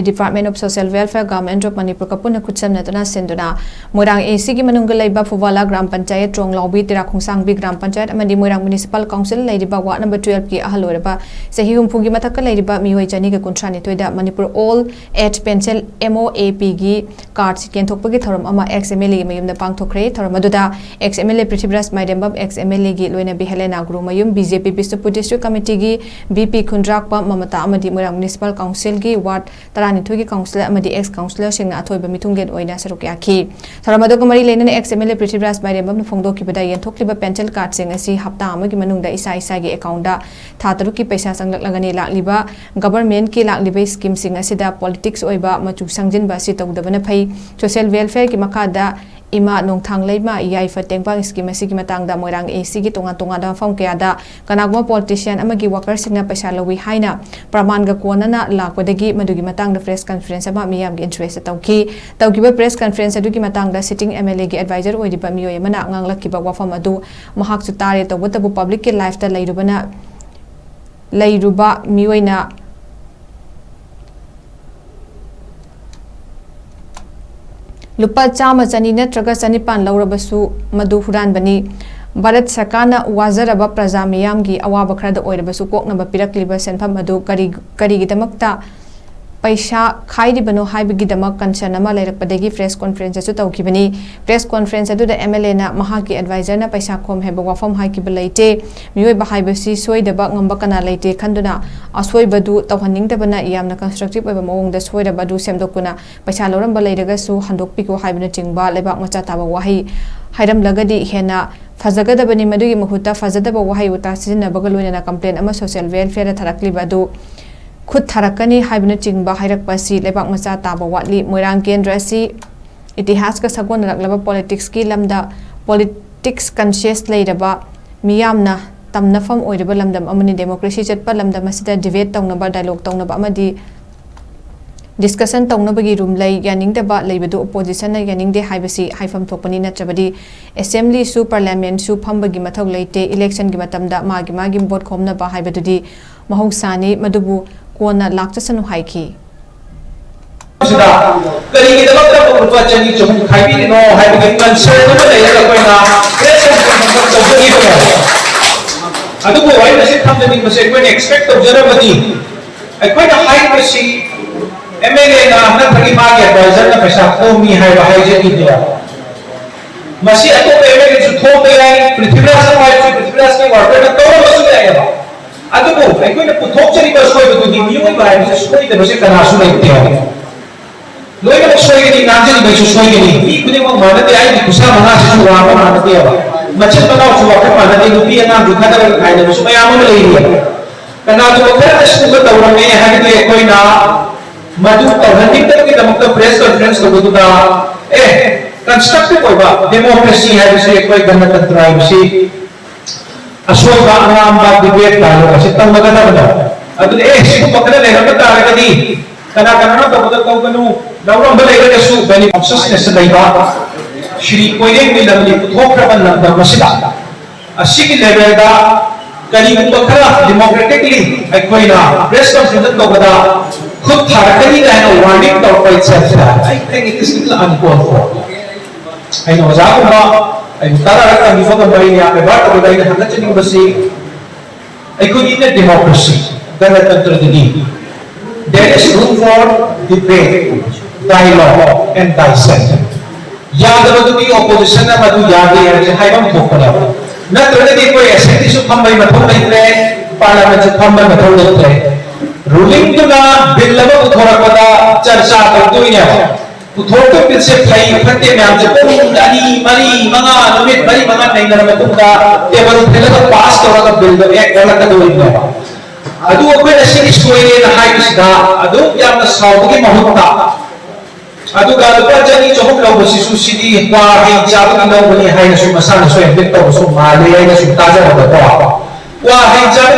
Department of Social Welfare Government of Manipur kapuna KHUTSAMNANA SHINDUNA Moirang AC ki manungda leiba PHUBALA Gram Panchayat TRONGLAOBI TERAKHONGSANGBI Gram Panchayat amadi Moirang Municipal Council LEIRIBA Ward number 12 ki AHAL OIRABA CHAHI humpugi MATHAKTA LEIRIBA MIOI chani ka kuntrani toida Manipur all at pencil MOAP gi cards YENTHOKPAGI THOURAM ama XMLA MAYUMDA PANGTHOKHRE THOURAM aduda XMLA Prithiviraj Mairembam XMLA gi loina Bihelena Guru Mayum BJP Bisnupur District Committee gi BP Khundrakpa Mamata amadi Moirang Municipal Council gi Ward Tarani Councillor Amadi ex Councillor Singna Athoiba Mitunglen Oina Sarukaki Tharamado Mari Lena ex MLA Prithiviraj Mairembam Fongdoki Bada Yenthokliba pencil card sing asi hapta amagi manungda isa isa gi account da thataruki paisa sanglagani lakliba government ki lakliba scheme sing asida politics oiba machu sangjin ba si tawdabana phai social welfare ki makada ima nongthang leima yai fatengpang scheme asigi matangda Moirang AC gi tonga tonga da fam kya da kanagma politician amagi worker singna paisa lawi haina praman ga konana lakwadagi madugi matangda press conference ama miyam gi interest tawkiba press conference adugi matangda sitting MLA gi advisor oidiba MIOI mana nganglakiba wafam adu mahak chu tare tawbatabu public ki life ta leirubana leiruba MIOI na Lupa chama chani natraga chanipan laurabasu madu huran bani Bharat Sarkarna wazaraba praja miyamgi awaba khrada oirabasu koknaba pirakliba senpham madu karigidamakta paisa khaidibano haibigidama concern ama leirakpadagi press conference asu tawkibani press conference adu da MLA na mahaki advisor na paisa khom heba wafam haikibal leite mioi bahaibasi soidaba ngamba kana leite khanduna asoibadu tawhaningdabana yamna constructive oiba mawongda soidabadu semdokuna paisa loramba leiragasu handokpiko haibna chingba lebak macha taba wahi hairam lagadi hena fajagadabani madugi mahuta fajadaba wahi uta sijinnabaga loina complaint ama social welfare tharakliba Khut Tharakani Haibna Chingba Hairakpasi Lebak Macha Taba Watli Moirang Kendra si Itihas ka sagon raklaba politics ki lamda politics conscious leiraba miyamna tamnafam oiraba lamdam amani democracy chatpa lamdam asida debate tawnaba dialogue tawnaba amadi discussion tawnabagi room lei yaningdaba leibadu opposition na yaningde haibasi haifam thokpani natrabadi assembly su parliament su phambagi mathau leite election gi matamda magi vote khomna ba haibadudi mahongsani madubu Kona Laktasanu Haiki. Aduh, aku ini putok jadi bersuai betul di MIOI bahaya sesuai dengan macam kana suai itu. Loh ini sesuai dengan nanti di baju sesuai ini. Ini kuni mau mana dia ini bisa mana sesuatu apa mana dia apa. Macam mana sesuatu mana dia lupi yang nanti kita dapat kaya dengan supaya aman lagi dia. Karena tu kalau sesuatu THOURAM ini hari itu aku ini maju THOURAM kita makna press conference tu betul constructive apa demokrasi hari itu aku ganatantra itu Aswai ba ang ba debate tayo kasi tang maganda ba adun siku bakala leiraba taragadi kana to bodo kanu nawang balay ka su bani consciousness sa daiba shri Moirang nilamni puthokra ban lang masida asiki level da kani bakala democratically aikoi na press conference to bada khud tharakani na warning to pa itself I think it is little uncalled for I know za ay tara ang iba ba niya ba to dahil hanggang sa basi ay kung ina democracy ganatantra din there is room for debate dialogue and dissent yada ba yung opposition na madu yada yan hay bang thokpala na tulad din ko SNT su phambay mathong laitre parliament su phambay mathong laitre ruling to na bill laba uthorakpada charcha tawtoy niya Puthorto pilse play phate myam je pum dani mari manga limit mari manga nai na matunga table phela pass tora bill do ek wala ka do inna adu okwe sing square na high sida adu yam na saudi mahutta adu ga pa jani chok law sisu sidi kwa hi jab na law ni hai na su masana so ek to so male ai na su taja wa hi jab